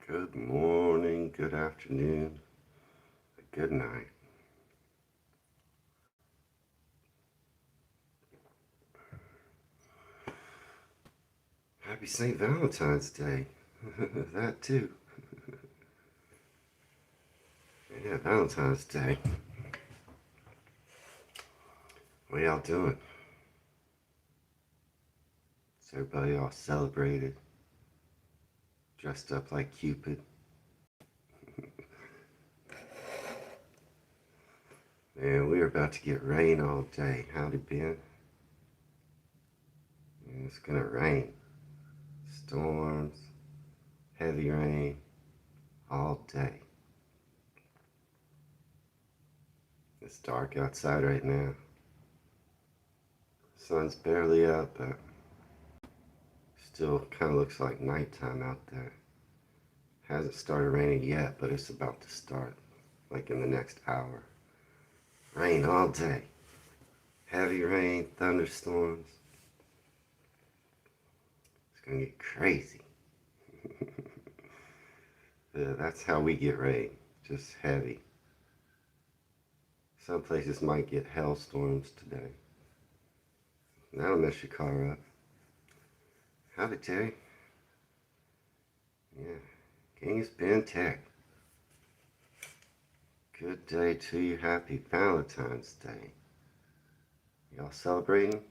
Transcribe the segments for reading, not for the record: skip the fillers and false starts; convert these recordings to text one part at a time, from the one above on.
Good morning, good afternoon, good night. Happy St. Valentine's Day. That too. Yeah, Valentine's Day. What y'all doing? Is everybody all celebrated? Dressed up like Cupid? Man, we're about to get rain all day. Howdy, Ben? And it's gonna rain. Storms, heavy rain, all day. It's dark outside right now. Sun's barely up, but still kind of looks like nighttime out there. Hasn't started raining yet, but it's about to start, like in the next hour. Rain all day. Heavy rain, thunderstorms. It's gonna get crazy. That's how we get rain, just heavy. Some places might get hailstorms today. That'll mess your car up. Howdy, Terry. Yeah, King's Ben Tech. Good day to you. Happy Valentine's Day. Y'all celebrating?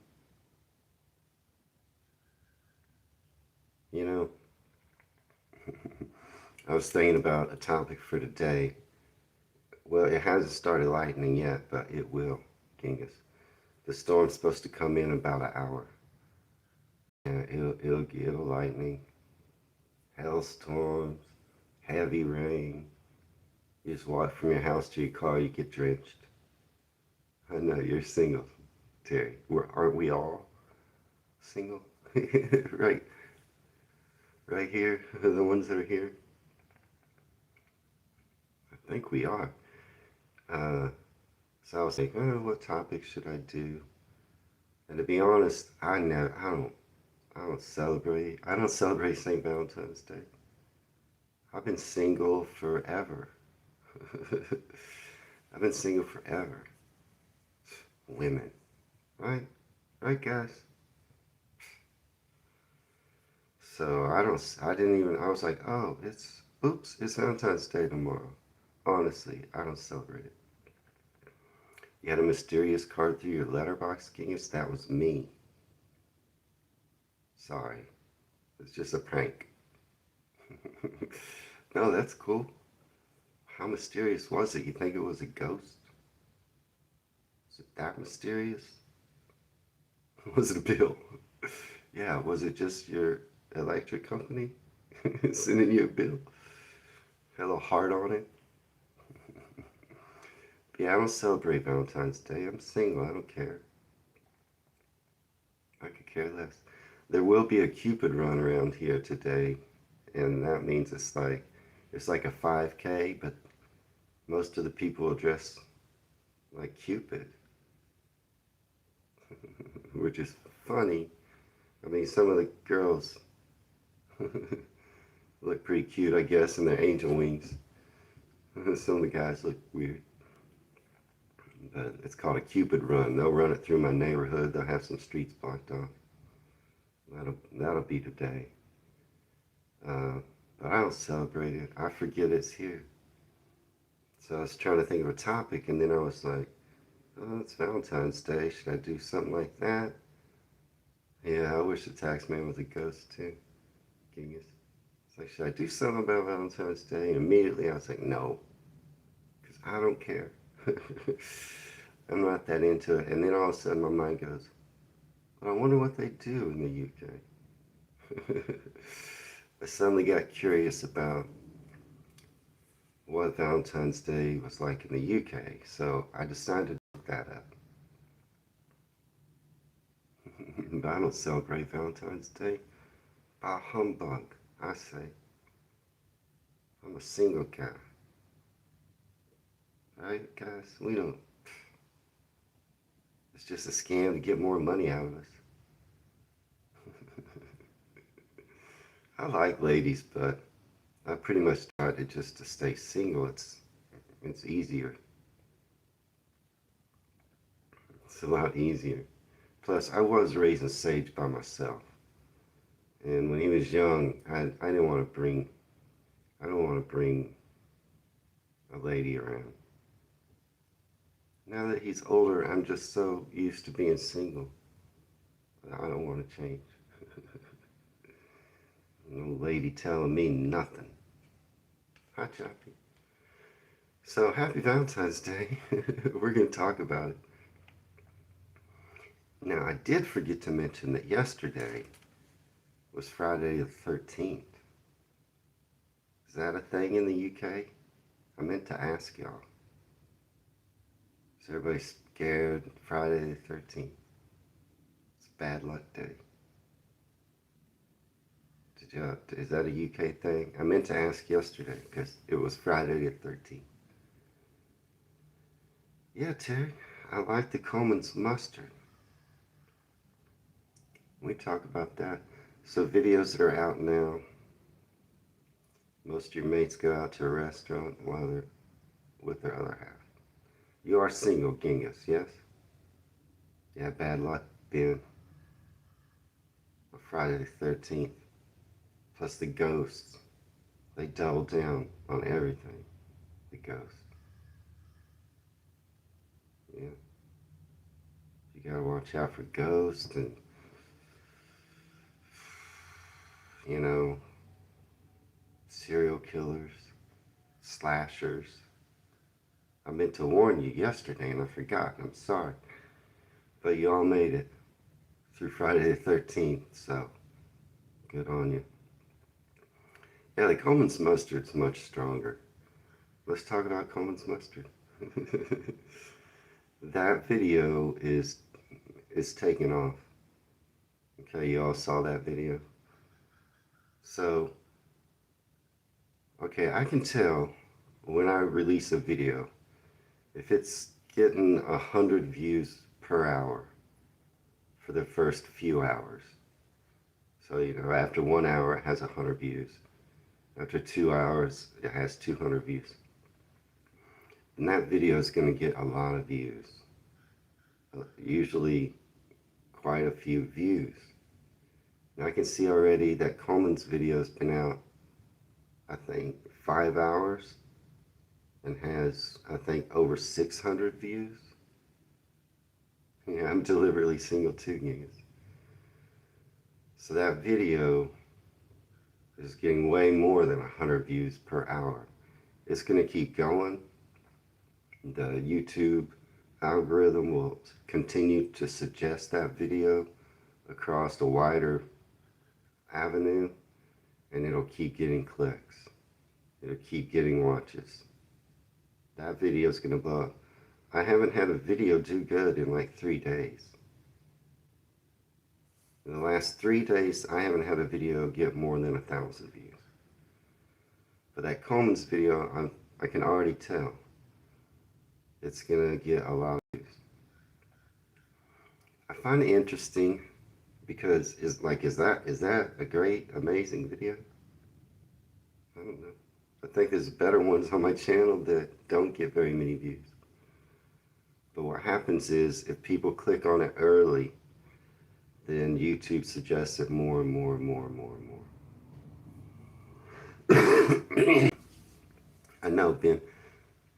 You know, I was thinking about a topic for today. Well, it hasn't started lightning yet, but it will, Genghis. The storm's supposed to come in about an hour. Yeah, it'll give lightning, hailstorms, heavy rain. You just walk from your house to your car, you get drenched. I know you're single, Terry. Aren't we all single? right, right here, the ones that are here. I think we are. So I was like, oh, what topic should I do? And to be honest, I don't celebrate. I don't celebrate St. Valentine's Day. I've been single forever. I've been single forever. Women, right? Right, guys? So I didn't even, I was like, oh, it's Valentine's Day tomorrow. Honestly, I don't celebrate it. You had a mysterious card through your letterbox, Genius? That was me. Sorry. It's just a prank. No, that's cool. How mysterious was it? You think it was a ghost? Was it that mysterious? Was it a bill? Yeah, was it just your electric company sending you a bill? Had a little heart on it? Yeah, I don't celebrate Valentine's Day. I'm single. I don't care. I could care less. There will be a Cupid run around here today, and that means it's like a 5K, but most of the people are dressed like Cupid, which is funny. I mean, some of the girls look pretty cute, I guess, in their angel wings. Some of the guys look weird. But it's called a Cupid run. They'll run it through my neighborhood. They'll have some streets blocked off. That'll be today. Uh, but I don't celebrate it. I forget it's here. So I was trying to think of a topic, and then I was like, oh, it's Valentine's Day. Should I do something like that? Yeah, I wish the tax man was a ghost too. Genius. It's like, should I do something about Valentine's Day? And immediately I was like, no, because I don't care. I'm not that into it. And then all of a sudden my mind goes, well, I wonder what they do in the UK. I suddenly got curious about what Valentine's Day was like in the UK, so I decided to look that up. But I don't celebrate Valentine's Day. Bah humbug, I say. I'm a single guy. Right, guys? We don't. It's just a scam to get more money out of us. I like ladies, but I pretty much decided just to stay single. It's easier. It's a lot easier. Plus, I was raising Sage by myself, and when he was young, I didn't want to bring I don't want to bring a lady around. Now that he's older, I'm just so used to being single. I don't want to change. No lady telling me nothing. Hi, Choppy. So, happy Valentine's Day. We're going to talk about it. Now, I did forget to mention that yesterday was Friday the 13th. Is that a thing in the UK? I meant to ask y'all. Is everybody scared? Friday the 13th. It's bad luck day. Is that a UK thing? I meant to ask yesterday because it was Friday the 13th. Yeah, Terry, I like the Coleman's mustard. We talk about that. So videos that are out now. Most of your mates go out to a restaurant while they're with their other half. You are single, Genghis, yes? Yeah, bad luck, Ben. On Friday the 13th. Plus the ghosts. They double down on everything. The ghosts. Yeah. You gotta watch out for ghosts and, serial killers, slashers. I meant to warn you yesterday and I forgot. I'm sorry. But you all made it through Friday the 13th, so good on you. Yeah, the Coleman's mustard's much stronger. Let's talk about Coleman's mustard. That video is taking off. Okay, you all saw that video? So, okay, I can tell when I release a video if it's getting 100 views per hour for the first few hours. So, after 1 hour, it has 100 views. After 2 hours, it has 200 views. And that video is going to get a lot of views. Usually quite a few views. Now I can see already that Coleman's video has been out, I think, 5 hours and has, I think, over 600 views. Yeah, I'm deliberately single too, guys. So that video is getting way more than 100 views per hour. It's going to keep going. The YouTube algorithm will continue to suggest that video across a wider avenue, and it'll keep getting clicks. It'll keep getting watches. That video is going to blow up. I haven't had a video do good in like 3 days. In the last 3 days, I haven't had a video get more than 1,000 views. But that Coleman's video, I can already tell it's going to get a lot of views. I find it interesting because is that a great, amazing video? I don't know. I think there's better ones on my channel that don't get very many views. But what happens is if people click on it early, then YouTube suggests it more and more and more and more and more. I know, Ben.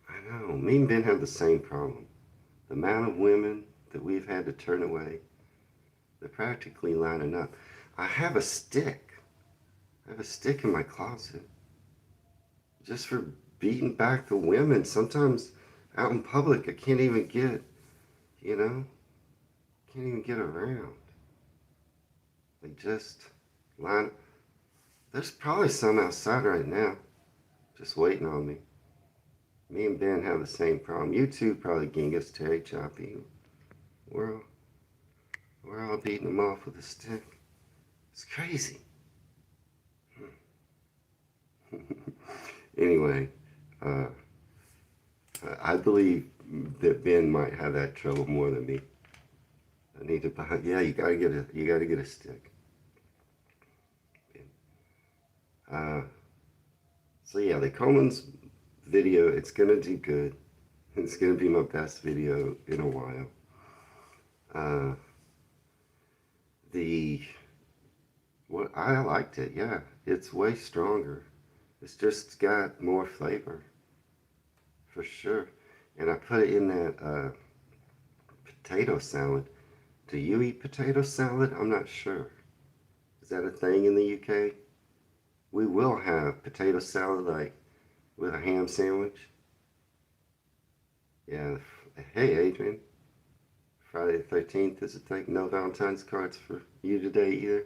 I know. Me and Ben have the same problem. The amount of women that we've had to turn away, they're practically lining up. I have a stick. I have a stick in my closet just for beating back the women. Sometimes out in public, I can't even get, can't even get around. They just line. There's probably some outside right now, just waiting on me. Me and Ben have the same problem. You too, probably, Genghis, Terry, Choppy. We're all beating them off with a stick. It's crazy. Anyway, I believe that Ben might have that trouble more than me. I need to buy. Yeah, you gotta get a stick. So yeah, the Coleman's video, it's gonna do good. It's gonna be my best video in a while. Uh, the what I liked it, yeah. It's way stronger. It's just got more flavor for sure. And I put it in that potato salad. Do you eat potato salad? I'm not sure. Is that a thing in the UK? We will have potato salad like with a ham sandwich. Yeah. Hey, Adrian. Friday the 13th is a thing. No Valentine's cards for you today either.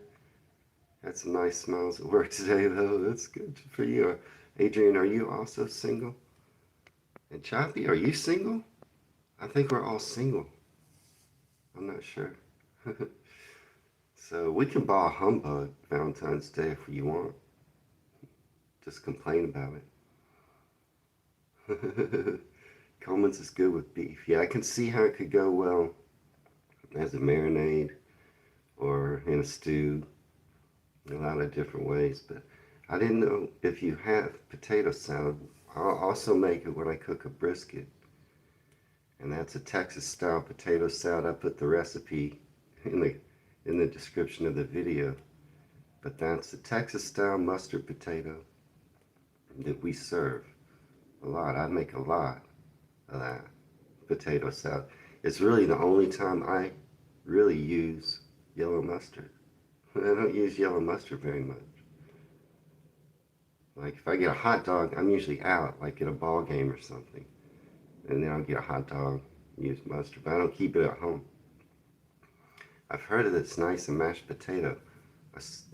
Had some nice smiles at work today, though. That's good for you. Adrian, are you also single? And Choppy, are you single? I think we're all single. I'm not sure. So we can ball humbug Valentine's Day if you want. Just complain about it. Coleman's is good with beef. Yeah, I can see how it could go well as a marinade or in a stew. A lot of different ways, but I didn't know if you have potato salad. I'll also make it when I cook a brisket, and that's a Texas style potato salad. I put the recipe in the description of the video, but that's a Texas style mustard potato that we serve a lot. I make a lot of that potato salad. It's really the only time I really use yellow mustard. I don't use yellow mustard very much. Like if I get a hot dog, I'm usually out, like at a ball game or something. And then I'll get a hot dog, use mustard, but I don't keep it at home. I've heard that it's nice in mashed potato.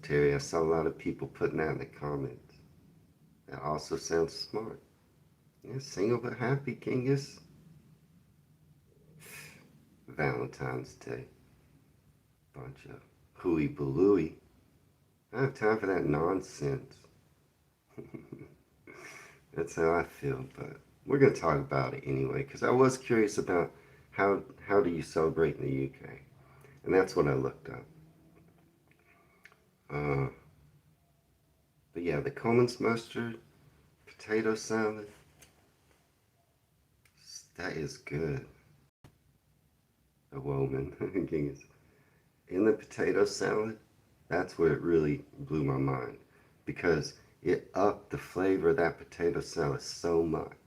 Terry, I saw a lot of people putting that in the comments. That also sounds smart. Yeah, single but happy, Kingus. Valentine's Day. Bunch of hooey balooey. I don't have time for that nonsense. That's how I feel, but we're going to talk about it anyway, because I was curious about how do you celebrate in the UK, and that's what I looked up. But yeah, the Coleman's mustard, potato salad, that is good. The woman, in the potato salad, that's where it really blew my mind, because it upped the flavor of that potato salad so much.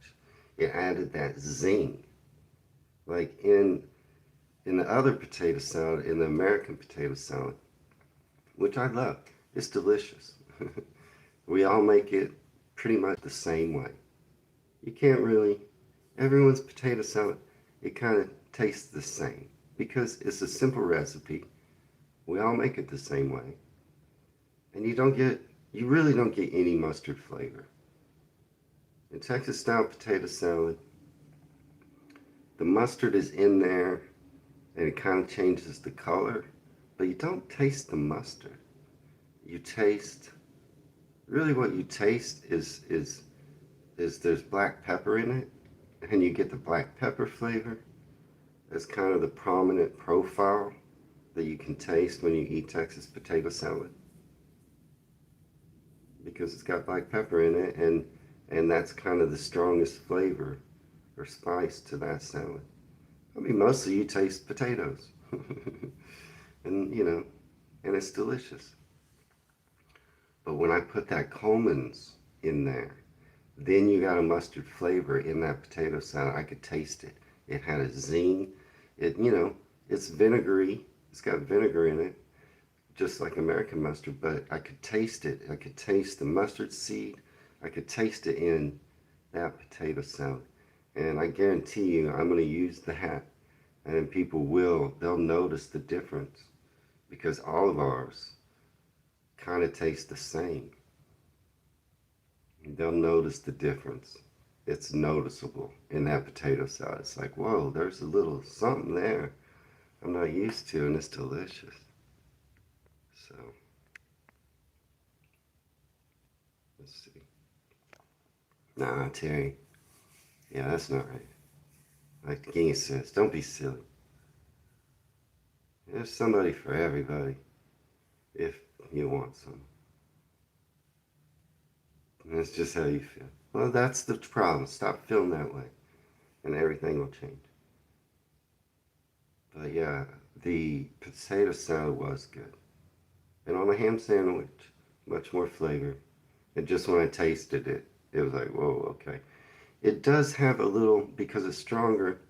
It added that zing. Like in the other potato salad, in the American potato salad, which I love, it's delicious. We all make it pretty much the same way. You can't really, everyone's potato salad, it kind of tastes the same because it's a simple recipe. We all make it the same way. And you really don't get any mustard flavor. In Texas style potato salad, the mustard is in there and it kind of changes the color, but you don't taste the mustard. You taste, really what you taste is there's black pepper in it, and you get the black pepper flavor as kind of the prominent profile that you can taste when you eat Texas potato salad, because it's got black pepper in it, and that's kind of the strongest flavor or spice to that salad. I mean, mostly you taste potatoes, and and it's delicious. But when I put that Coleman's in there, then you got a mustard flavor in that potato salad. I could taste it. It had a zing. It's vinegary. It's got vinegar in it, just like American mustard, but I could taste it. I could taste the mustard seed. I could taste it in that potato salad. And I guarantee you, I'm going to use that, and then they'll notice the difference, because all of ours kind of taste the same. They'll notice the difference. It's noticeable in that potato salad. It's like, whoa, there's a little something there I'm not used to, and it's delicious. So, let's see. Nah, Terry. Yeah, that's not right. Like the king says, don't be silly. There's somebody for everybody if you want some. That's just how you feel. Well, that's the problem. Stop feeling that way, and everything will change. But yeah, the potato salad was good. And on a ham sandwich, much more flavor. And just when I tasted it, it was like, whoa, okay. It does have a little, because it's stronger,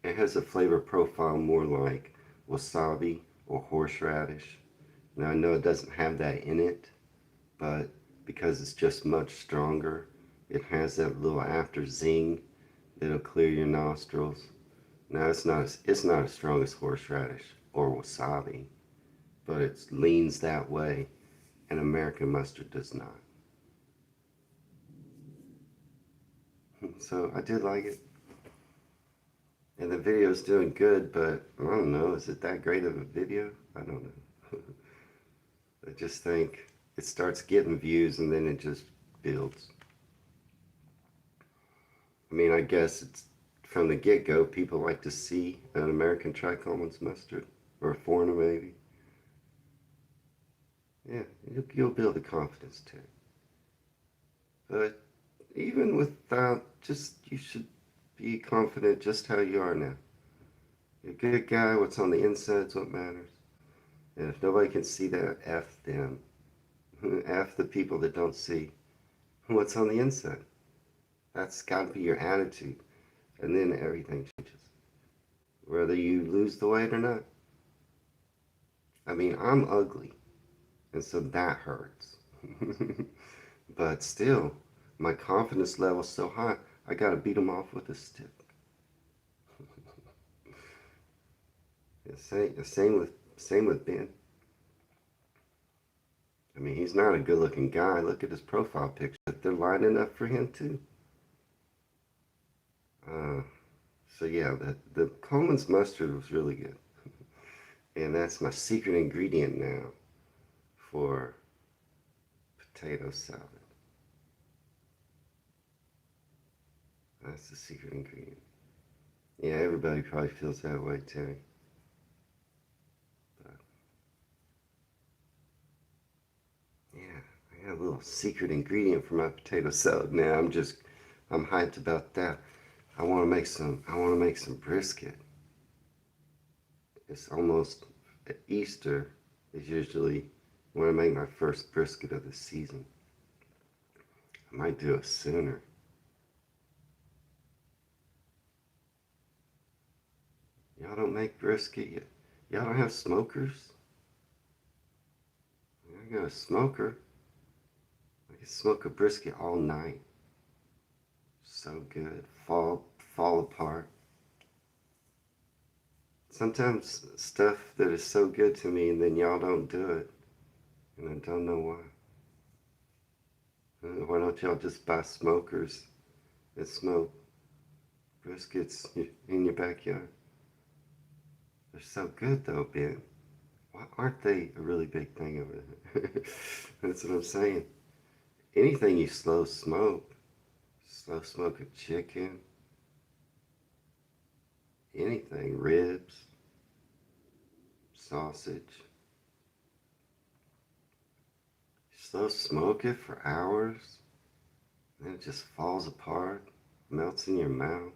it has a flavor profile more like wasabi or horseradish. Now I know it doesn't have that in it, but because it's just much stronger, it has that little after zing that'll clear your nostrils. Now it's not as strong as horseradish or wasabi, but it leans that way, and American mustard does not. So I did like it, and the video's doing good, but I don't know, is it that great of a video? I don't know. I just think it starts getting views and then it just builds. I mean, I guess it's from the get-go, people like to see an American Trichomonas mustard, or a foreigner maybe. Yeah, you'll build the confidence too. But even without, just, you should be confident just how you are now. You're a good guy, what's on the inside's what matters. And if nobody can see that, F them. F the people that don't see what's on the inside. That's got to be your attitude. And then everything changes. Whether you lose the weight or not. I mean, I'm ugly. And so that hurts. But still, my confidence level's so high, I got to beat them off with a stick. Same with Ben. I mean, he's not a good-looking guy. Look at his profile picture. They're lining up for him too. Uh, so yeah, the Coleman's mustard was really good, and that's my secret ingredient now for potato salad. That's the secret ingredient. Yeah, everybody probably feels that way, Terry. But yeah, I got a little secret ingredient for my potato salad now. I'm hyped about that. I want to make some brisket. It's almost Easter is usually when I make my first brisket of the season. I might do it sooner. Y'all don't make brisket yet? Y'all don't have smokers? I got a smoker. I can smoke a brisket all night. So good. Fall apart. Sometimes stuff that is so good to me and then y'all don't do it. And I don't know why. Why don't y'all just buy smokers and smoke briskets in your backyard? They're so good though, Ben. Why aren't they a really big thing over there? That's what I'm saying. Anything you slow smoke a chicken, anything, ribs, sausage. Slow smoke it for hours, then it just falls apart, melts in your mouth.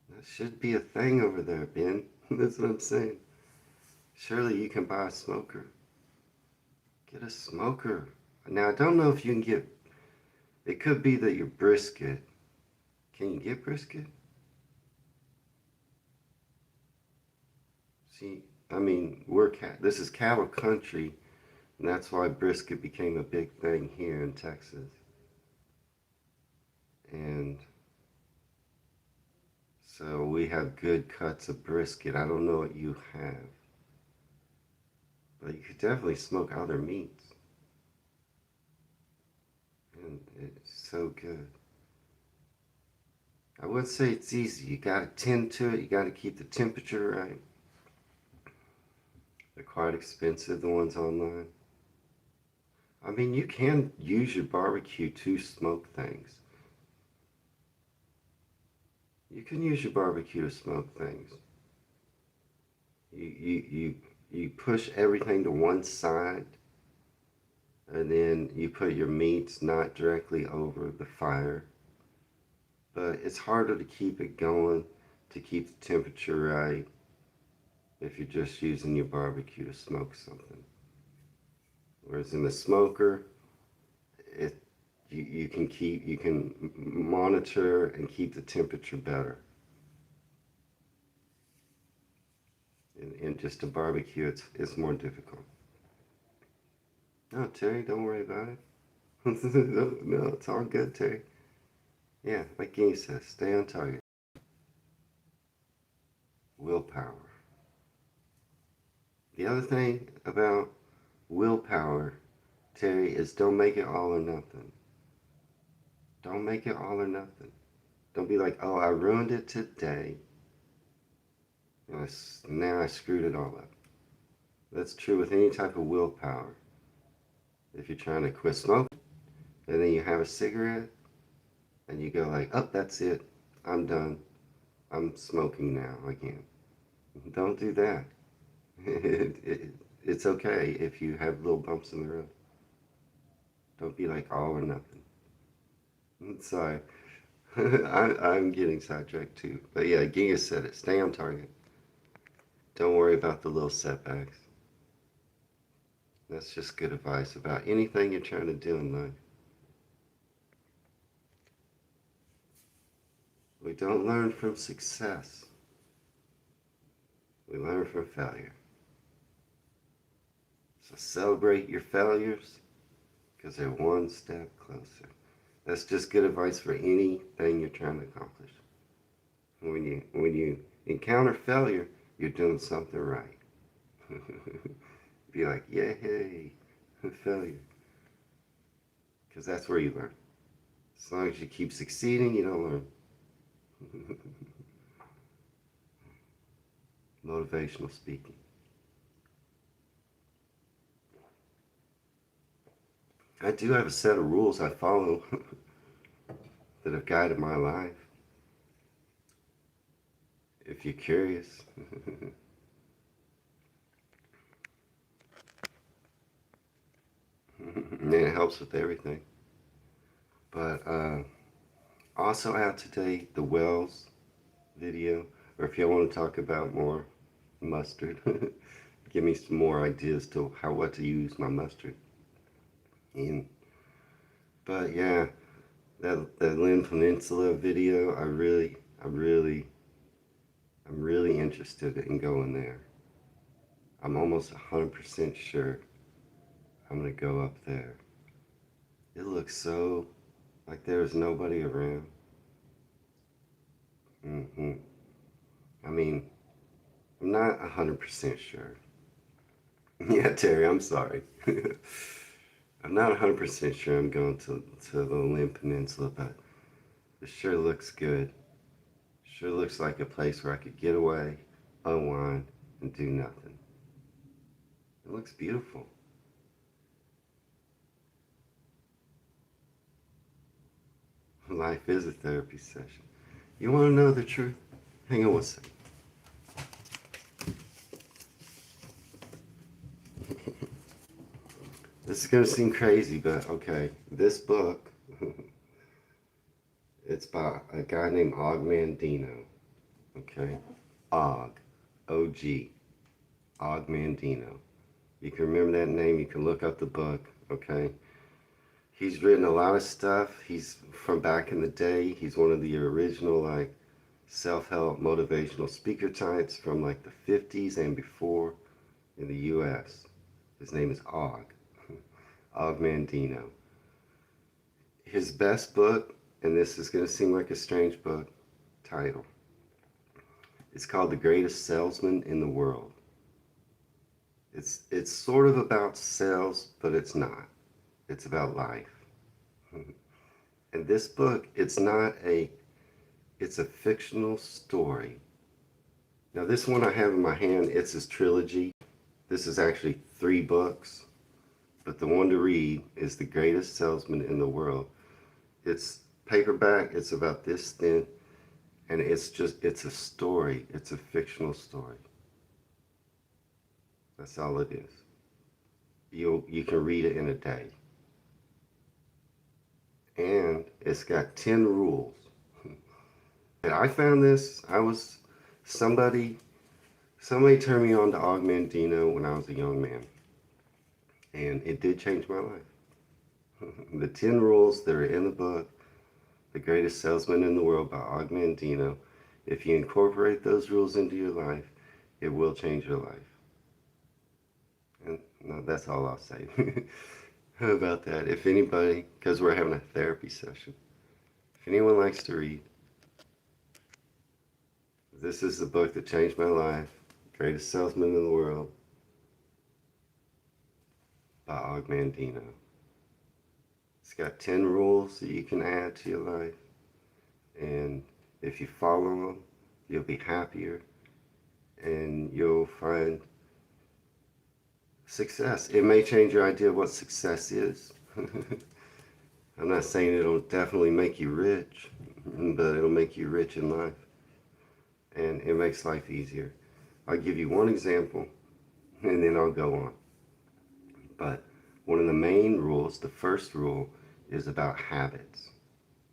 That should be a thing over there, Ben. That's what I'm saying. Surely you can buy a smoker. Get a smoker. Now, I don't know if you can get, it could be that your brisket, can you get brisket? See, I mean, this is cattle country, and that's why brisket became a big thing here in Texas. And so we have good cuts of brisket. I don't know what you have, but you could definitely smoke other meats. And it's so good. I would say it's easy. You got to tend to it. You got to keep the temperature right. They're quite expensive, the ones online. I mean, you can use your barbecue to smoke things. You can use your barbecue to smoke things. You push everything to one side And then you put your meats not directly over the fire. But it's harder to keep it going, to keep the temperature right, if you're just using your barbecue to smoke something. Whereas in the smoker, it you can monitor and keep the temperature better. In just a barbecue, it's more difficult. No, Terry, don't worry about it. No, it's all good, Terry. Yeah, like Guinea says, stay on target. Willpower. The other thing about willpower, Terry, is don't make it all or nothing. Don't make it all or nothing. Don't be like, oh, I ruined it today. Now I screwed it all up. That's true with any type of willpower. If you're trying to quit smoking, and then you have a cigarette, and you go like, oh, that's it. I'm done. I'm smoking now again. Don't do that. It's okay if you have little bumps in the road. Don't be like all or nothing. Sorry. I'm getting sidetracked too. But yeah, Giga said it. Stay on target. Don't worry about the little setbacks. That's just good advice about anything you're trying to do in life. We don't learn from success. We learn from failure. So celebrate your failures because they're one step closer. That's just good advice for anything you're trying to accomplish. When you encounter failure, you're doing something right. Be like, yay, failure. Because that's where you learn. As long as you keep succeeding, you don't learn. Motivational speaking. I do have a set of rules I follow that have guided my life. If you're curious. And it helps with everything. But also out today, the Wells video, or if y'all want to talk about more mustard, give me some more ideas to what to use my mustard in. But yeah, that Lynn Peninsula video, I'm really interested in going there. I'm almost 100% sure I'm gonna go up there. It looks so like there's nobody around. I mean, I'm not 100% sure. Yeah, Terry, I'm sorry. I'm not 100% sure I'm going to the Lynn Peninsula, but it sure looks good. Sure looks like a place where I could get away, unwind, and do nothing. It looks beautiful. Life is a therapy session. You want to know the truth? Hang on one second. This is going to seem crazy, but okay. This book, it's by a guy named Og Mandino. Okay? Og. O-G. Og Mandino. You can remember that name. You can look up the book. Okay? He's written a lot of stuff. He's from back in the day. He's one of the original, like, self-help motivational speaker types from, like, the 50s and before in the U.S. His name is Og. Og Mandino. His best book, and this is going to seem like a strange book title, it's called The Greatest Salesman in the World. It's sort of about sales, but it's not. It's about life. And this book, it's a fictional story. Now this one I have in my hand, it's his trilogy. This is actually 3 books. But the one to read is The Greatest Salesman in the World. It's paperback, it's about this thin, and it's a story. It's a fictional story. That's all it is. You can read it in a day. and it's got 10 rules. And I found this, somebody, somebody turned me on to Augmentino when I was a young man, and it did change my life. The 10 rules that are in the book, The Greatest Salesman in the World by Augmentino, if you incorporate those rules into your life, it will change your life. And no, that's all I'll say about that. If anybody, because we're having a therapy session, if anyone likes to read, this is the book that changed my life, Greatest Salesman in the World by Augmentino. It's got 10 rules that you can add to your life, and if you follow them, you'll be happier and you'll find success. It may change your idea of what success is. I'm not saying it'll definitely make you rich, but it'll make you rich in life, and it makes life easier. I'll give you one example and then I'll go on. But one of the main rules, the first rule, is about habits,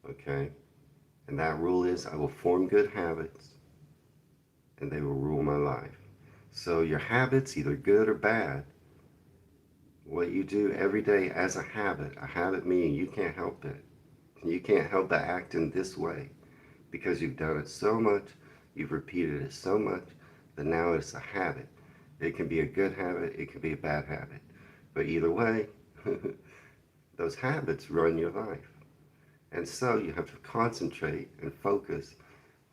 okay? And that rule is I will form good habits and they will rule my life. So your habits, either good or bad, what you do every day as a habit meaning you can't help it. You can't help but act in this way because you've done it so much, you've repeated it so much that now it's a habit. It can be a good habit, it can be a bad habit. But either way, those habits run your life. And so you have to concentrate and focus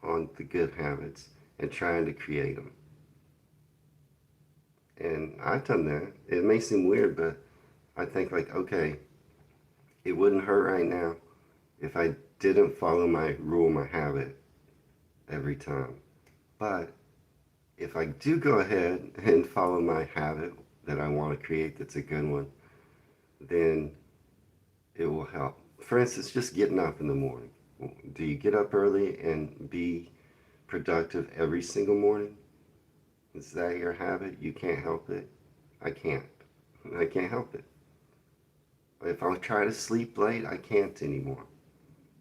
on the good habits and trying to create them. And I've done that. It may seem weird, but I think like, okay, it wouldn't hurt right now if I didn't follow my rule, my habit every time. But if I do go ahead and follow my habit that I want to create that's a good one, then it will help. For instance, just getting up in the morning. Do you get up early and be productive every single morning? Is that your habit? You can't help it? I can't. I can't help it. If I try to sleep late, I can't anymore.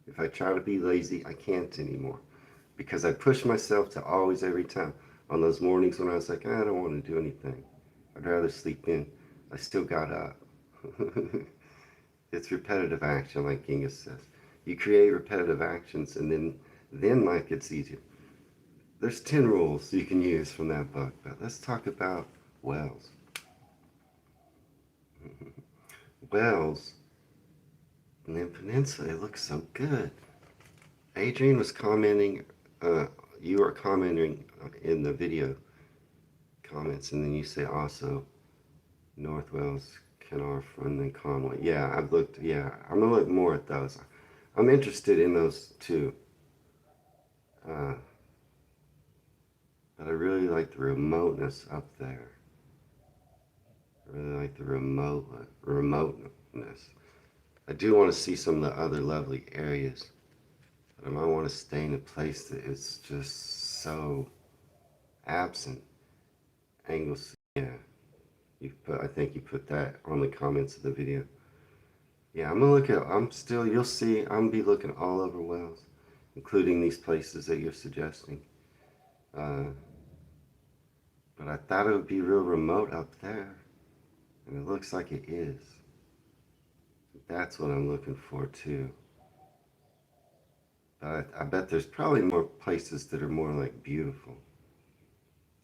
If I try to be lazy, I can't anymore. Because I push myself to always, every time. On those mornings when I was like, I don't want to do anything. I'd rather sleep in. I still got up. It's repetitive action, like Genghis says. You create repetitive actions, and then life gets easier. There's 10 rules you can use from that book, but let's talk about wells. Wells in the peninsula, it looks so good. Adrian was commenting, you were commenting in the video comments, and then you say also North Wales, Carnarvon, and Conway. Yeah, I've looked, yeah, I'm gonna look more at those. I'm interested in those too. But I really like the remoteness up there. I really like the remoteness. I do want to see some of the other lovely areas, but I might want to stay in a place that is just so absent. Anglesey, yeah. I think you put that on the comments of the video. Yeah, I'm gonna look at, you'll see, I'm gonna be looking all over Wales, including these places that you're suggesting. But I thought it would be real remote up there, and it looks like it is. That's what I'm looking for too. But I bet there's probably more places that are more like beautiful.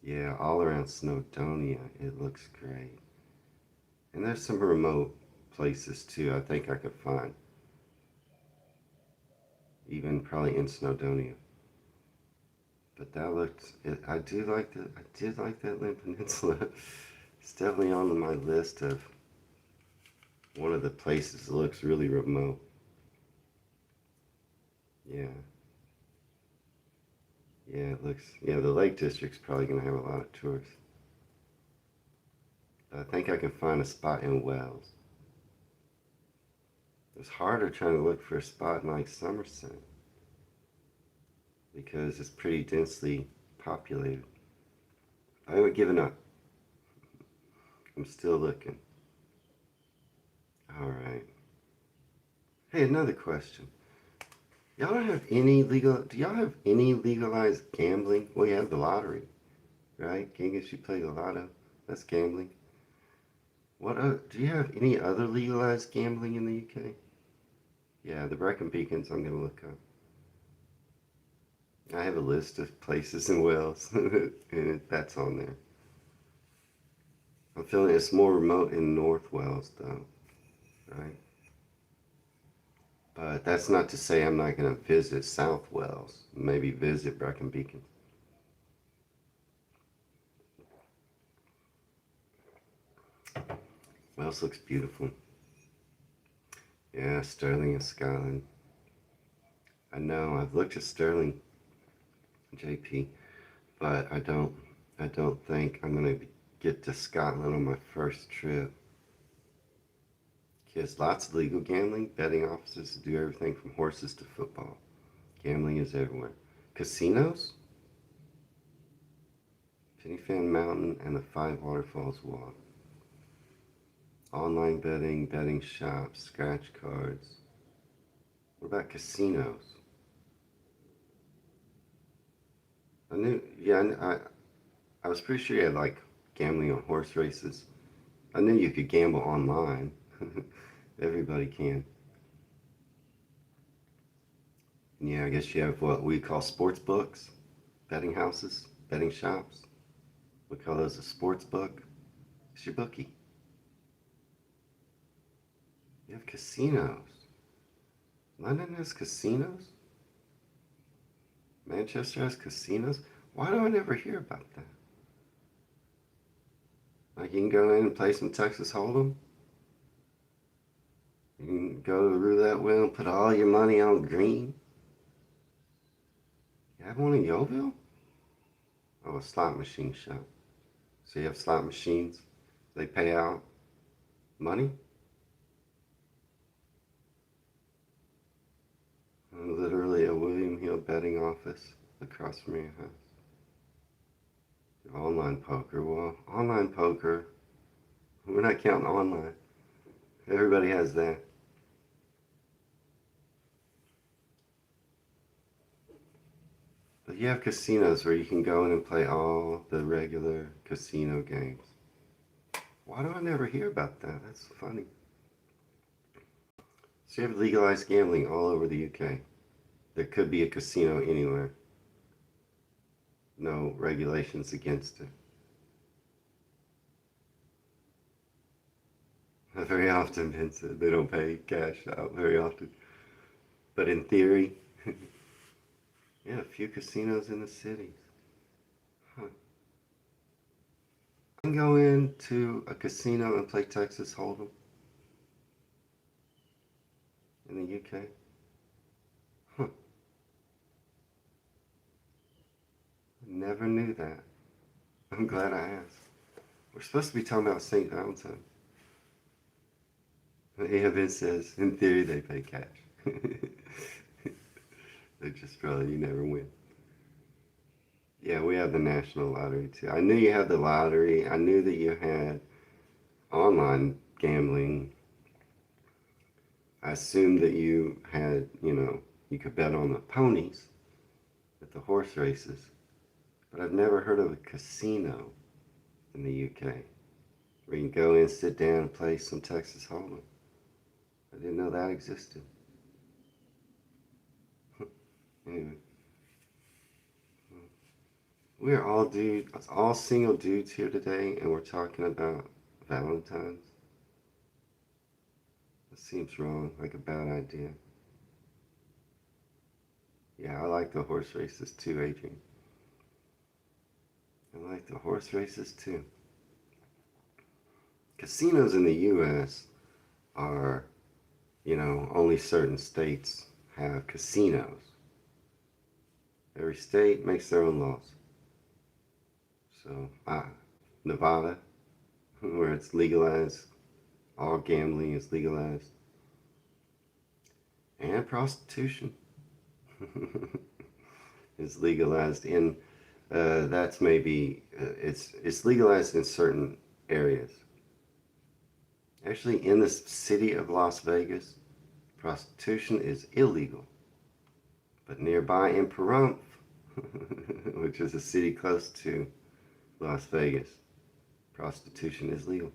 Yeah, all around Snowdonia, it looks great. And there's some remote places too I think I could find. Even probably in Snowdonia. But that looks, I did like that Lynn Peninsula. It's definitely on my list of one of the places that looks really remote. Yeah. Yeah, it looks, yeah, the Lake District's probably going to have a lot of tourists. But I think I can find a spot in Wales. It's harder trying to look for a spot in like Somerset because it's pretty densely populated. I haven't given up. I'm still looking. All right. Hey, another question. Y'all don't have any legal, do y'all have any legalized gambling? Well, you have the lottery, right? Can't get you play the lotto. That's gambling. Do you have any other legalized gambling in the UK? Yeah, the Brecon Beacons I'm gonna look up. I have a list of places in Wales, and that's on there. I'm feeling it's more remote in North Wales, though, right? But that's not to say I'm not gonna visit South Wales. Maybe visit Brecon Beacons. Wales looks beautiful. Yeah, Stirling and Scotland. I know. I've looked at Stirling, JP, but I don't think I'm gonna get to Scotland on my first trip. Yes, lots of legal gambling, betting offices do everything from horses to football. Gambling is everywhere. Casinos, Pennyfan Mountain and the Five Waterfalls Walk. Online betting, betting shops, scratch cards. What about casinos? I knew, yeah, I was pretty sure you had like gambling on horse races. I knew you could gamble online. Everybody can. Yeah, I guess you have what we call sports books, betting houses, betting shops. We call those a sports book. It's your bookie. You have casinos. London has casinos? Manchester has casinos? Why do I never hear about that? Like you can go in and play some Texas Hold'em. You can go to the roulette wheel and put all your money on green. You have one in Yeovil? Oh, a slot machine shop. So you have slot machines. They pay out money. Literally a William Hill betting office across from your house. Online poker. Well, online poker. We're not counting online. Everybody has that. But you have casinos where you can go in and play all the regular casino games. Why do I never hear about that? That's funny. So you have legalized gambling all over the UK. There could be a casino anywhere. No regulations against it. Very often, Vincent, they don't pay cash out very often. But in theory, yeah, a few casinos in the cities. Huh. I can go into a casino and play Texas Hold'em in the UK. Huh. Never knew that. I'm glad I asked. We're supposed to be talking about St. Valentine. Vince says, in theory, they pay cash. They just probably, you never win. Yeah, we have the national lottery too. I knew you had the lottery. I knew that you had online gambling. I assumed that you had, you could bet on the ponies at the horse races. But I've never heard of a casino in the UK where you can go in, sit down, and play some Texas Hold'em. I didn't know that existed. Anyway, we're all single dudes here today, and we're talking about Valentine's. That seems wrong, like a bad idea. Yeah, I like the horse races too, Adrian. I like the horse races too. Casinos in the US are, only certain states have casinos. Every state makes their own laws. So, Nevada, where it's legalized, all gambling is legalized, and prostitution is legalized in. That's maybe it's legalized in certain areas. Actually, in the city of Las Vegas, prostitution is illegal. But nearby in Pahrump, which is a city close to Las Vegas, prostitution is legal.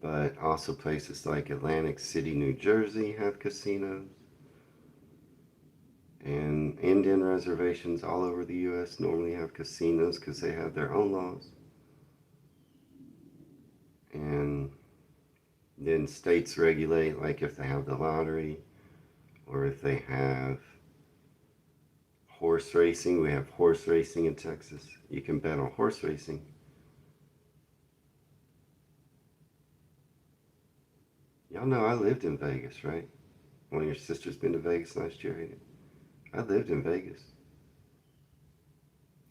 But also places like Atlantic City, New Jersey have casinos. And Indian reservations all over the U.S. normally have casinos because they have their own laws. And then states regulate, like if they have the lottery or if they have horse racing. We have horse racing in Texas. You can bet on horse racing. Y'all know I lived in Vegas, right? One of your sisters been to Vegas last year, ain't it? I lived in Vegas.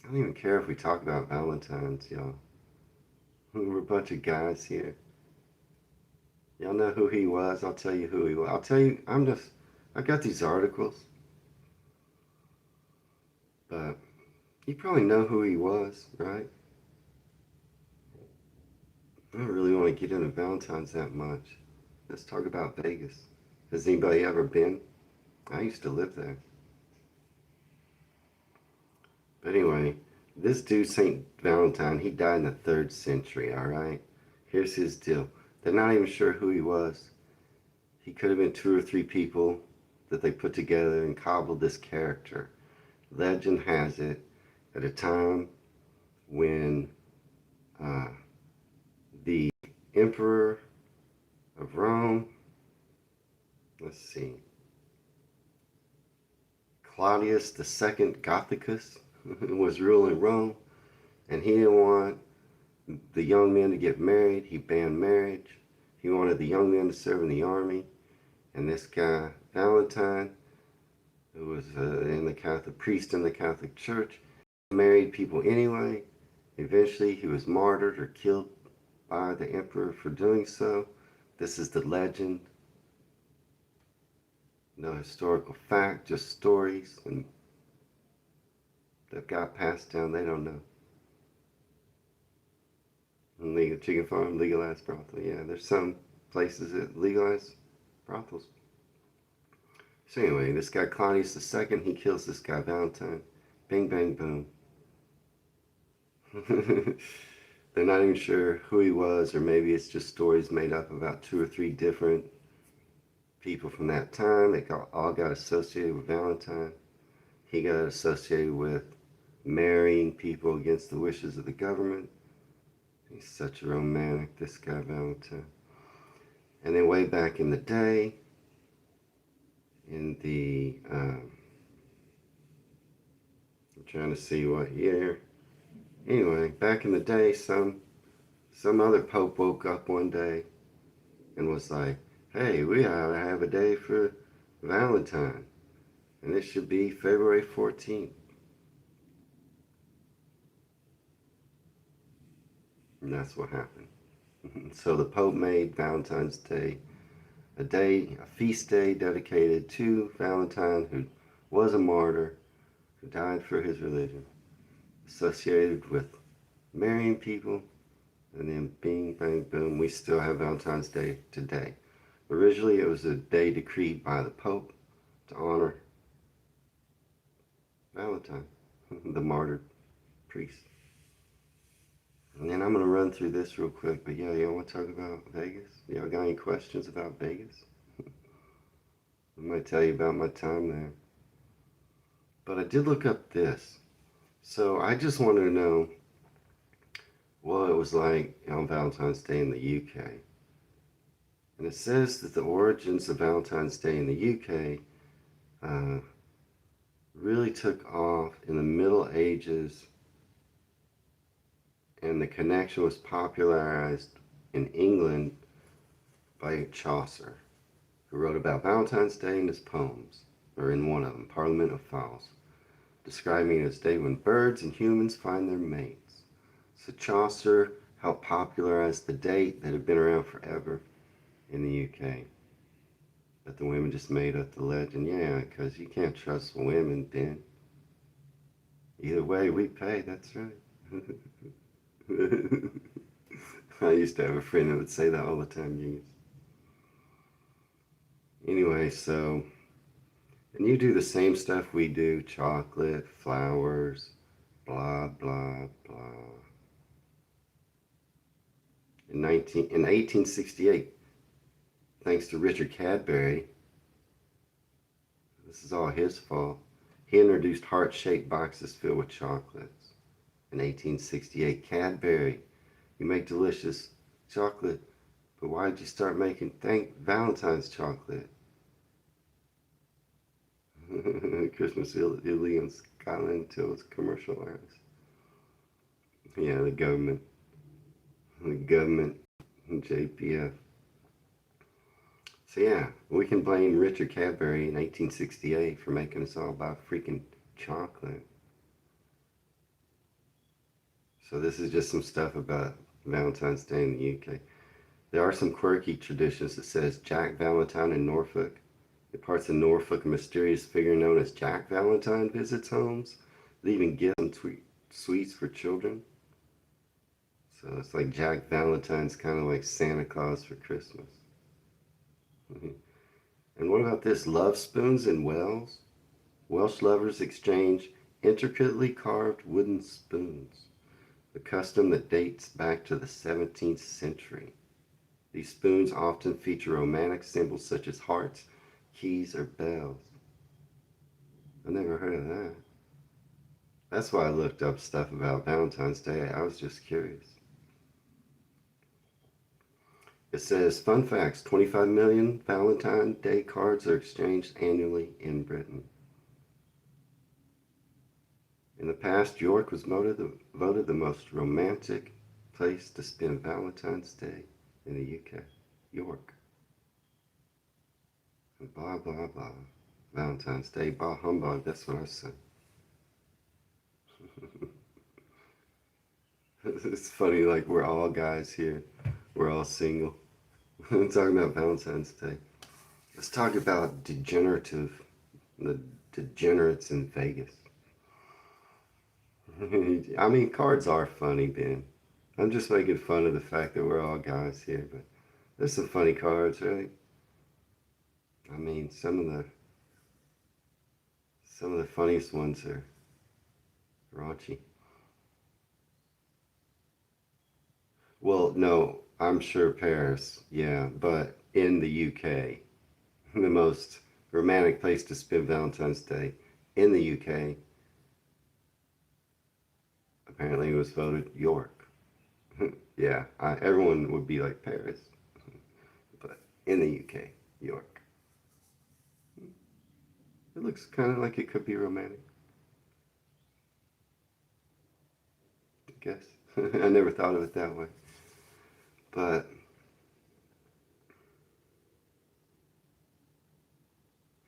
I don't even care if we talk about Valentine's, y'all. We're a bunch of guys here. Y'all know who he was. I'll tell you who he was. I'll tell you, I got these articles. But you probably know who he was, right? I don't really want to get into Valentine's that much. Let's talk about Vegas. Has anybody ever been? I used to live there. But anyway, this dude, St. Valentine, he died in the 3rd century, all right? Here's his deal. They're not even sure who he was. He could have been 2 or 3 people that they put together and cobbled this character. Legend has it, at a time when the Emperor of Rome, let's see, Claudius II Gothicus was ruling Rome, and he didn't want the young men to get married. He banned marriage. He wanted the young men to serve in the army. And this guy, Valentine, who was priest in the Catholic Church, married people anyway. Eventually, he was martyred or killed by the emperor for doing so. This is the legend. No historical fact, just stories and that got passed down. They don't know. Legal chicken farm, legalized brothel. Yeah, there's some places that legalize brothels. So anyway, this guy Claudius II, he kills this guy Valentine. Bing, bang, boom. They're not even sure who he was, or maybe it's just stories made up about 2 or 3 different people from that time. They all got associated with Valentine. He got associated with marrying people against the wishes of the government. He's such a romantic, this guy Valentine. And then way back in the day, in the, I'm trying to see what year. Anyway, back in the day, some other pope woke up one day and was like, hey, we ought to have a day for Valentine. And it should be February 14th. And that's what happened. So the Pope made Valentine's Day a feast day dedicated to Valentine, who was a martyr, who died for his religion, associated with marrying people, and then bing, bang, boom, we still have Valentine's Day today. Originally, it was a day decreed by the Pope to honor Valentine, the martyred priest. And then I'm going to run through this real quick, but yeah, y'all want to talk about Vegas? Y'all got any questions about Vegas? I might tell you about my time there. But I did look up this. So I just wanted to know what it was like on Valentine's Day in the UK. And it says that the origins of Valentine's Day in the UK really took off in the Middle Ages, and the connection was popularized in England by Chaucer, who wrote about Valentine's Day in his poems, or in one of them, Parliament of Fowls, describing it as a day when birds and humans find their mates. So Chaucer helped popularize the date that had been around forever in the UK. But the women just made up the legend. Yeah, because you can't trust women, Ben. Either way, we pay, that's right. I used to have a friend that would say that all the time, Genius. Anyway, so, and you do the same stuff we do, chocolate, flowers, blah, blah, blah. In 1868, thanks to Richard Cadbury, this is all his fault, he introduced heart-shaped boxes filled with chocolates. In 1868, Cadbury, you make delicious chocolate, but why did you start making Valentine's chocolate? Christmas Italy and Scotland until it's commercialized. Yeah, the government, JPF. So yeah, we can blame Richard Cadbury in 1868 for making us all about freaking chocolate. So this is just some stuff about Valentine's Day in the UK. There are some quirky traditions that says Jack Valentine in Norfolk. In parts of Norfolk, a mysterious figure known as Jack Valentine visits homes, leaving gifts and sweets for children. So it's like Jack Valentine's kind of like Santa Claus for Christmas. And what about this? Love spoons in Wales? Welsh lovers exchange intricately carved wooden spoons, a custom that dates back to the 17th century. These spoons often feature romantic symbols such as hearts, keys, or bells. I've never heard of that. That's why I looked up stuff about Valentine's Day. I was just curious. It says, fun facts, 25 million Valentine's Day cards are exchanged annually in Britain. In the past, York was voted the most romantic place to spend Valentine's Day in the UK. York. And blah, blah, blah. Valentine's Day, bah humbug, that's what I said. It's funny, like we're all guys here. We're all single. I'm talking about Valentine's Day. Let's talk about the degenerates in Vegas. I mean, cards are funny, Ben. I'm just making fun of the fact that we're all guys here, but there's some funny cards, right? I mean, some of the funniest ones are raunchy. Well, no, I'm sure Paris, yeah, but in the UK, the most romantic place to spend Valentine's Day in the UK, apparently it was voted York. Yeah, everyone would be like Paris, but in the UK, York. It looks kind of like it could be romantic, I guess. I never thought of it that way. But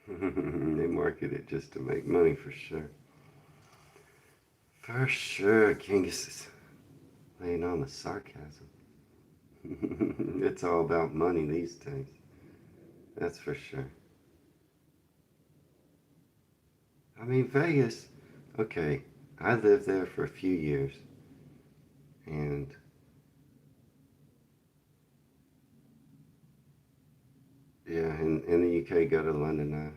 they market it just to make money for sure. For sure, Genghis is laying on the sarcasm. It's all about money these days. That's for sure. I mean, Vegas, okay, I lived there for a few years. And yeah, in the UK, go to London now.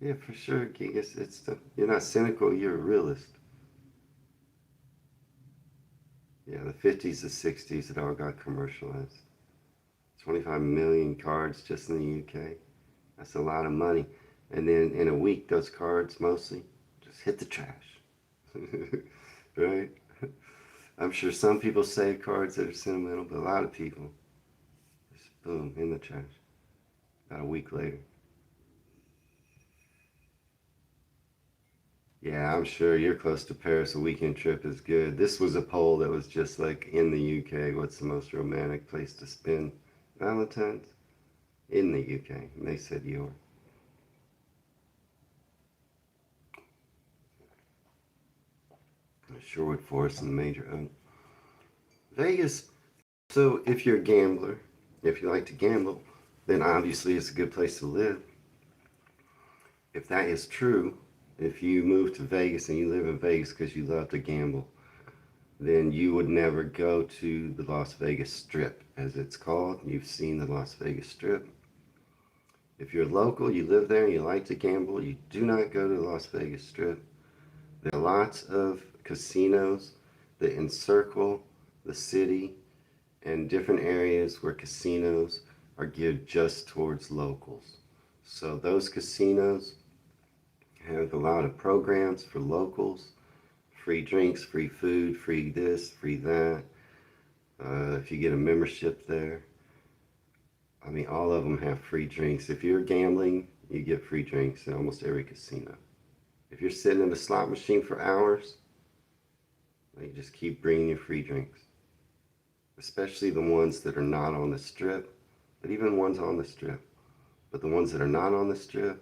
Yeah, for sure, Genghis, you're not cynical, you're a realist. Yeah, the 50s, the 60s, it all got commercialized. 25 million cards just in the UK. That's a lot of money. And then in a week, those cards mostly just hit the trash. Right? I'm sure some people save cards that are sentimental, but a lot of people just boom, in the trash. About a week later. Yeah, I'm sure you're close to Paris. A weekend trip is good. This was a poll that was just like in the UK, what's the most romantic place to spend Valentine's? In the UK. And they said York. Sherwood Forest and the Major Oak. Vegas, so if you're a gambler, if you like to gamble, then obviously it's a good place to live. If that is true, if you move to Vegas and you live in Vegas because you love to gamble, then you would never go to the Las Vegas Strip, as it's called. You've seen the Las Vegas Strip. If you're local, you live there, and you like to gamble, you do not go to the Las Vegas Strip. There are lots of casinos that encircle the city and different areas where casinos are geared just towards locals. So those casinos have a lot of programs for locals, free drinks, free food, free this, free that. If you get a membership there, I mean, all of them have free drinks. If you're gambling, you get free drinks in almost every casino. If you're sitting in a slot machine for hours, they just keep bringing you free drinks. Especially the ones that are not on the strip, but even ones on the strip. But the ones that are not on the strip,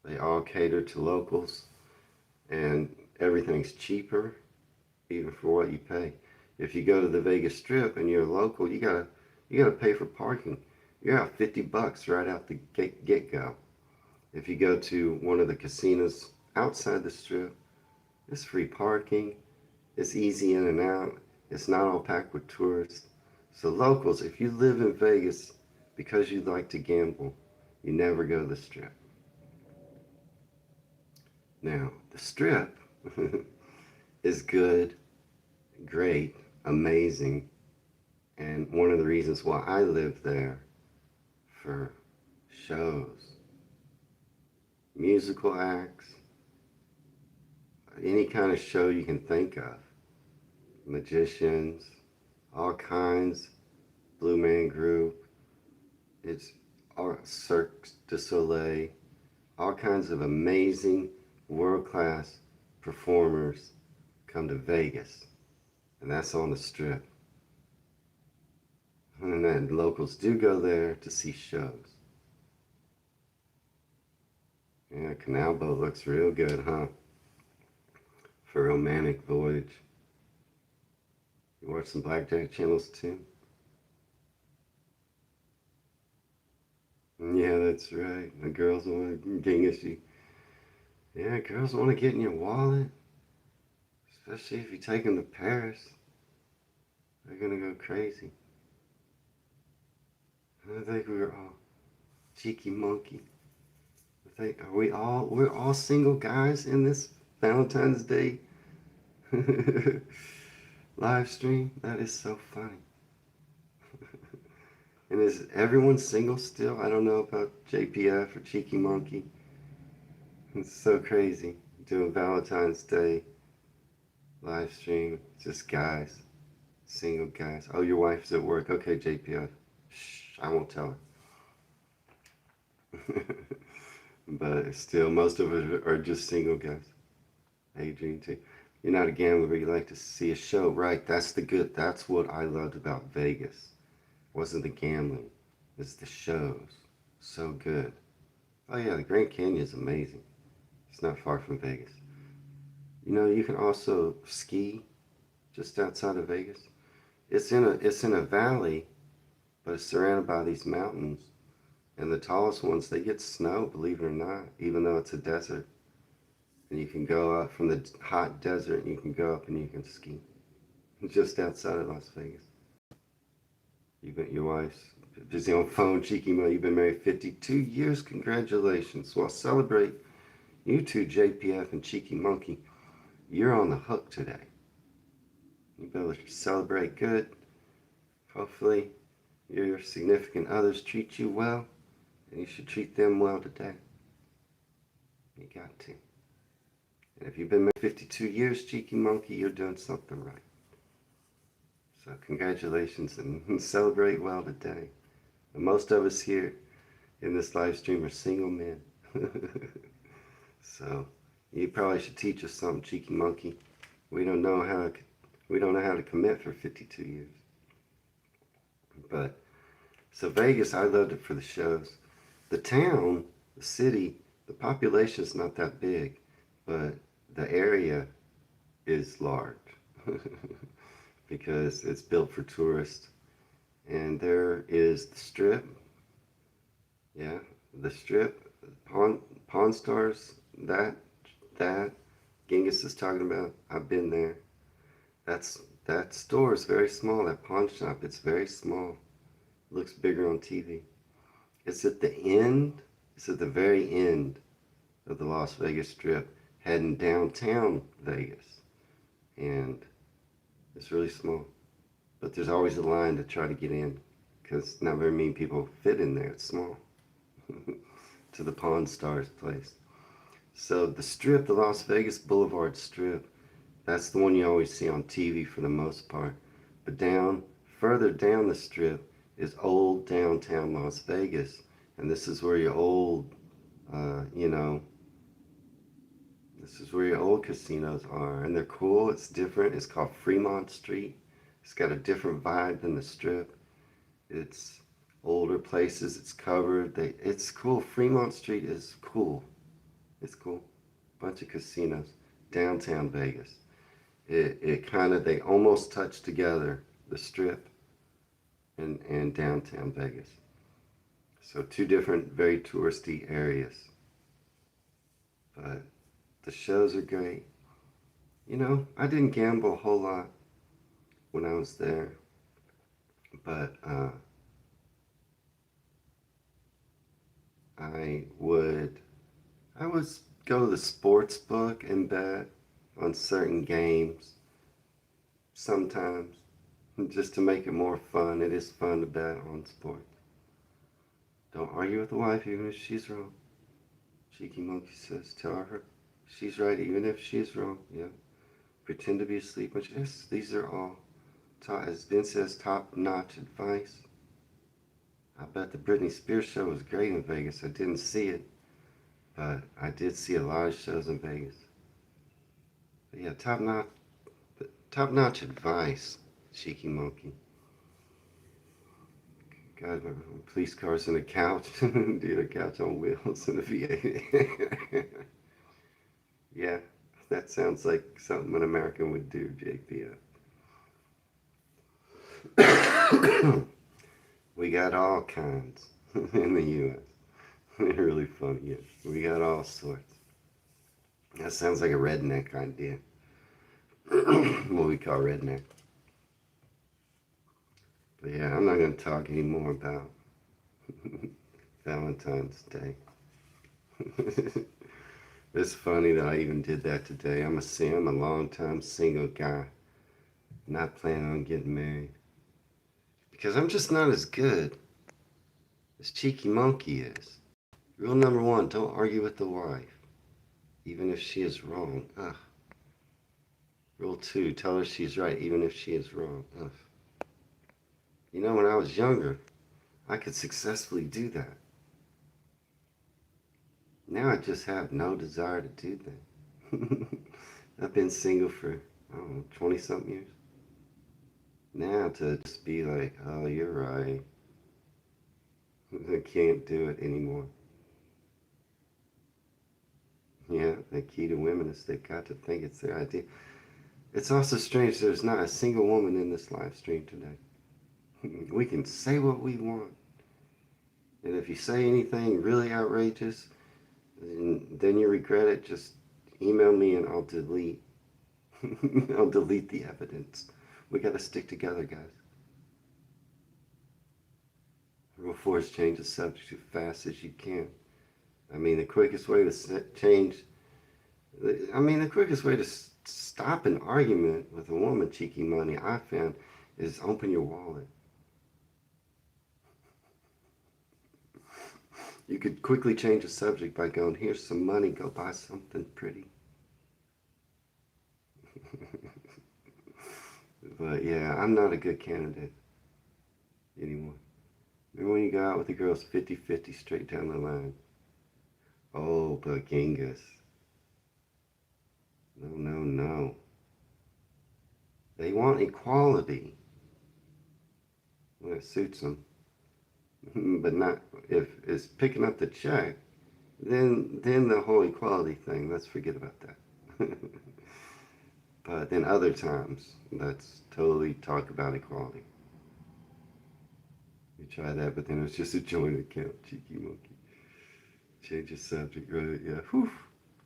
they all cater to locals, and everything's cheaper, even for what you pay. If you go to the Vegas Strip and you're a local, you gotta pay for parking. You're out $50 right out the get go. If you go to one of the casinos outside the strip, it's free parking. It's easy in and out. It's not all packed with tourists. So locals, if you live in Vegas because you like to gamble, you never go to the strip. Now, the strip is good, great, amazing, and one of the reasons why I live there for shows, musical acts, any kind of show you can think of, magicians, all kinds, Blue Man Group, it's Cirque du Soleil, all kinds of amazing world-class performers come to Vegas, and that's on the strip. And then locals do go there to see shows. Yeah, Canal Boat looks real good, huh? For a romantic voyage. You watch some blackjack channels too? Yeah, that's right. The girls want to dingus you. Yeah, girls want to get in your wallet. Especially if you take them to Paris. They're going to go crazy. I think we were all cheeky monkey. We're all single guys in this Valentine's Day live stream? That is so funny. And is everyone single still? I don't know about JPF or Cheeky Monkey. It's so crazy doing Valentine's Day live stream. Just guys, single guys. Oh, your wife's at work. Okay, JPF. Shh, I won't tell her. But still, most of us are just single guys. Adrian too. You're not a gambler, you like to see a show. Right, that's what I loved about Vegas. It wasn't the gambling, it's the shows. So good. Oh yeah, the Grand Canyon is amazing. It's not far from Vegas. You know, you can also ski just outside of Vegas. It's in a valley, but it's surrounded by these mountains. And the tallest ones, they get snow, believe it or not, even though it's a desert. And you can go out from the hot desert and you can go up and you can ski. Just outside of Las Vegas. Your wife's busy on phone, Cheeky Mo. You've been married 52 years. Congratulations. Well, celebrate you two, JPF and Cheeky Monkey. You're on the hook today. You better celebrate good. Hopefully your significant others treat you well, and you should treat them well today. You got to. And if you've been married 52 years, Cheeky Monkey, you're doing something right. So congratulations and celebrate well today. And most of us here in this live stream are single men. So you probably should teach us something, Cheeky Monkey. We don't know how to commit for 52 years. But so Vegas, I loved it for the shows. The town, the city, the population's not that big, but the area is large because it's built for tourists. And there is the Strip. Yeah, the Strip, Pawn Stars, that Genghis is talking about. I've been there. That store is very small. That pawn shop, it's very small. Looks bigger on TV. It's at the end. It's at the very end of the Las Vegas Strip, heading downtown Vegas, and it's really small. But there's always a line to try to get in because not very many people fit in there. It's small. To the Pawn Stars place. So the Strip, the Las Vegas Boulevard Strip, that's the one you always see on TV for the most part. But further down the Strip is old downtown Las Vegas, and this is where your old, you know, this is where your old casinos are, and they're cool. It's different. It's called Fremont Street. It's got a different vibe than the Strip. It's older places. It's covered. It's cool. Fremont Street is cool. It's cool. Bunch of casinos. Downtown Vegas. It kind of, they almost touch together, the Strip and downtown Vegas. So two different, very touristy areas. But the shows are great. You know, I didn't gamble a whole lot when I was there. But I would go to the sports book and bet on certain games sometimes, just to make it more fun. It is fun to bet on sports. Don't argue with the wife even if she's wrong. Cheeky Monkey says, tell her she's right even if she's wrong. Yeah. Pretend to be asleep. But yes, these are all, as Ben says, top-notch advice. I bet the Britney Spears show was great in Vegas. I didn't see it, but I did see a lot of shows in Vegas. But yeah, top-notch advice, Cheeky Monkey. God, police cars and a couch. Dude, a couch on wheels and a V8. Yeah, that sounds like something an American would do, JP. We got all kinds in the U.S. They're really funny, yes. We got all sorts. That sounds like a redneck idea. What we call redneck. But yeah, I'm not going to talk anymore about Valentine's Day. It's funny that I even did that today. I'm a long-time single guy. Not planning on getting married. Because I'm just not as good as Cheeky Monkey is. Rule number 1, don't argue with the wife, even if she is wrong. Ugh. Rule 2, tell her she's right, even if she is wrong. Ugh. You know, when I was younger, I could successfully do that. Now I just have no desire to do that. I've been single for, I don't know, 20-something years. Now to just be like, oh, you're right. I can't do it anymore. Yeah, the key to women is they've got to think it's their idea. It's also strange there's not a single woman in this live stream today. We can say what we want. And if you say anything really outrageous, then you regret it, just email me and I'll delete. I'll delete the evidence. We got to stick together, guys. Rule 4 is change the subject as fast as you can. I mean, the quickest way to the quickest way to stop an argument with a woman, Cheeky Money, I found, is open your wallet. You could quickly change the subject by going, here's some money, go buy something pretty. But yeah, I'm not a good candidate anymore. Remember when you go out with the girls 50-50 straight down the line? Oh, but Genghis. No. They want equality when it suits them. But not, if it's picking up the check, then the whole equality thing, let's forget about that. But then other times, let's totally talk about equality. We try that, but then it's just a joint account, Cheeky Monkey. Change the subject, right? Yeah. Whew.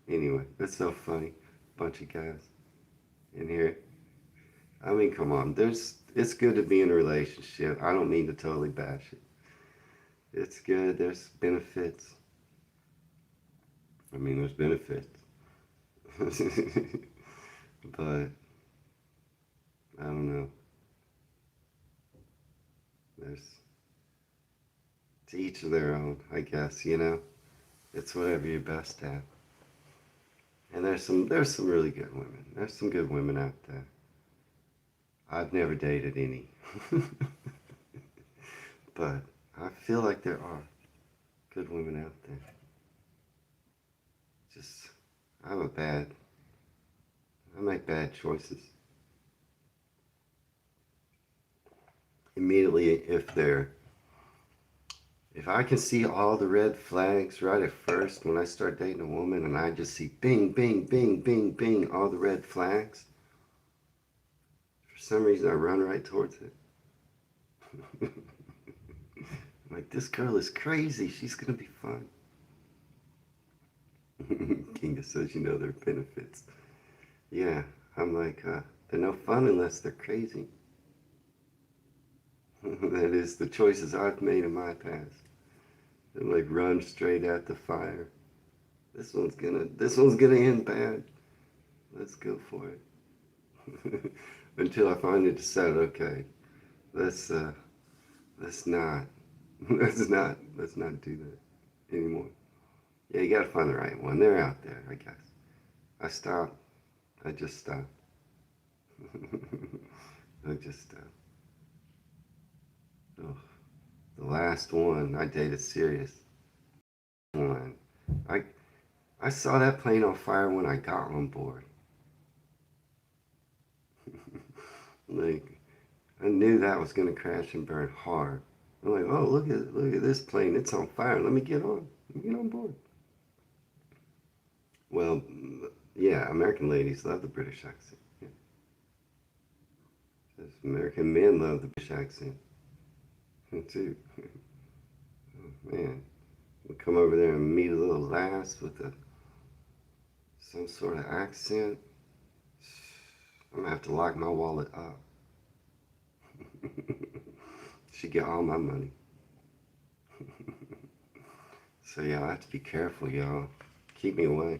Anyway, that's so funny. Bunch of guys in here. I mean, come on. It's good to be in a relationship. I don't mean to totally bash it. It's good. There's benefits. I mean, there's benefits. But I don't know. There's to each of their own, I guess, you know? It's whatever you're best at. And there's some really good women. There's some good women out there. I've never dated any. But I feel like there are good women out there. Just I'm a bad I make bad choices. Immediately if I can see all the red flags right at first when I start dating a woman and I just see bing, bing, bing, bing, bing, all the red flags, for some reason I run right towards it. I'm like, this girl is crazy. She's going to be fun. Kinga says, you know, there are benefits. Yeah, I'm like, they're no fun unless they're crazy. That is the choices I've made in my past. And like run straight at the fire. This one's gonna end bad. Let's go for it. Until I finally decided, okay, let's let's not let's not do that anymore. Yeah, you gotta find the right one. They're out there, I guess. I stopped. I just stopped. I just stopped. Oh, the last one I dated serious one. I I saw that plane on fire when I got on board. Like I knew that was gonna crash and burn hard. I'm like, oh look at this plane. It's on fire. Let me get on. Let me get on board. Well, yeah, American ladies love the British accent. Yeah. American men love the British accent too. Oh, man, we come over there and meet a little lass with some sort of accent. I'm gonna have to lock my wallet up. She get all my money. So yeah, I have to be careful, y'all. Keep me away.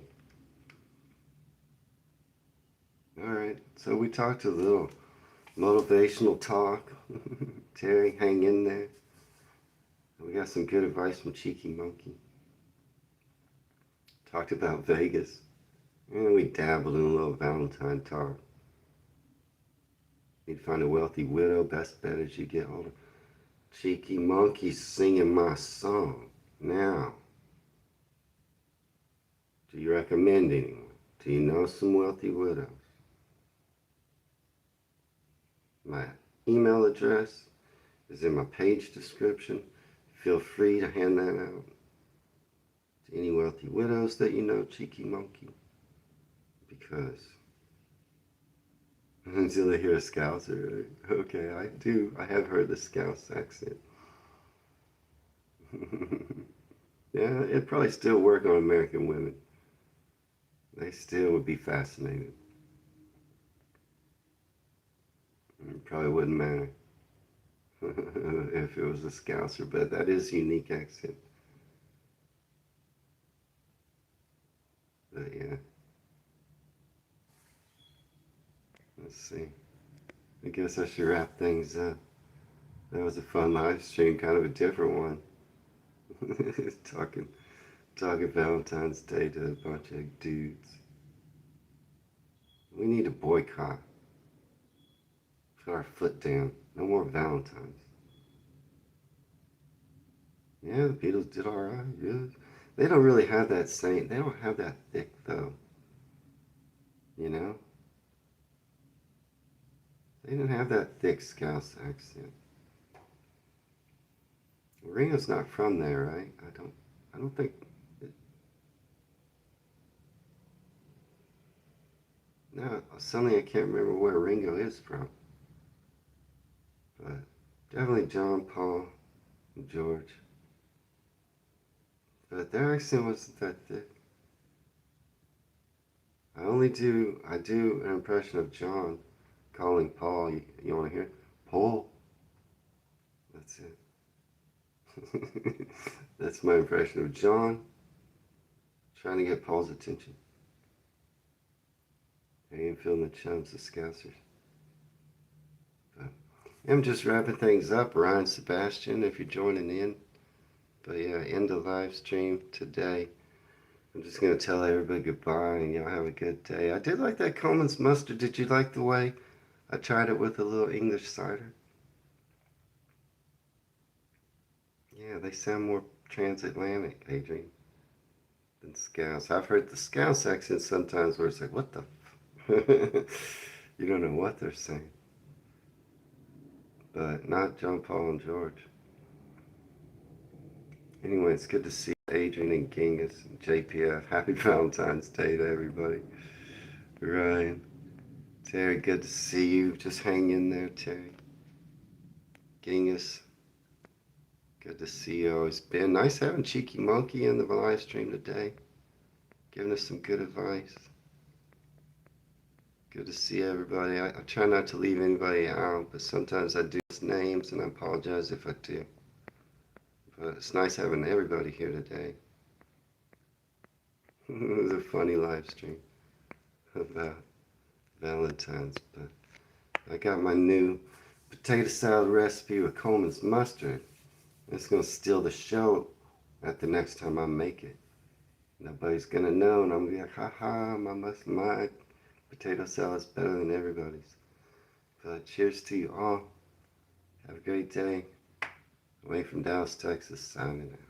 All right. So we talked a little motivational talk. Terry, hang in there. We got some good advice from Cheeky Monkey. Talked about Vegas. And we dabbled in a little Valentine talk. You'd find a wealthy widow. Best bet is you get hold of Cheeky Monkey singing my song. Now, do you recommend anyone? Do you know some wealthy widows? My email address is in my page description. Feel free to hand that out to any wealthy widows that you know, Cheeky Monkey. Because until they hear a Scouser, right? Okay, I do. I have heard the Scouse accent. Yeah, it'd probably still work on American women. They still would be fascinated. It probably wouldn't matter if it was a Scouser, but that is a unique accent. But yeah, let's see. I guess I should wrap things up. That was a fun live stream, kind of a different one. talking, talking Valentine's Day to a bunch of dudes. We need to boycott. Put our foot down. No more Valentines. Yeah, the Beatles did all right. Yeah, they don't really have that same. They don't have that thick though. You know, they didn't have that thick Scouse accent. Ringo's not from there, right? I don't think. No, suddenly I can't remember where Ringo is from. But definitely John, Paul, and George. But their accent wasn't that thick. I do an impression of John calling Paul. You want to hear? Paul. That's it. That's my impression of John. Trying to get Paul's attention. I ain't feeling the chums, the scousers. But I'm just wrapping things up. Ryan, Sebastian, if you're joining in. But yeah, end the live stream today. I'm just going to tell everybody goodbye and y'all have a good day. I did like that Coleman's mustard. Did you like the way I tried it with a little English cider? Yeah, they sound more transatlantic, Adrian, than Scouse. I've heard the Scouse accent sometimes where it's like, what the you don't know what they're saying. But not John Paul and George. Anyway, it's good to see Adrian and Genghis and JPF. Happy Valentine's Day to everybody. Ryan, Terry, good to see you. Just hang in there, Terry. Genghis, good to see you. Always been nice having Cheeky Monkey in the live stream today, giving us some good advice. Good to see everybody. I try not to leave anybody out, but sometimes I do names, and I apologize if I do. But it's nice having everybody here today. It was a funny live stream about Valentine's, but I got my new potato salad recipe with Coleman's mustard. It's going to steal the show at the next time I make it. Nobody's going to know, and I'm going to be like, haha, my potato salad's better than everybody's. But cheers to you all. Have a great day. Away from Dallas, Texas, signing out.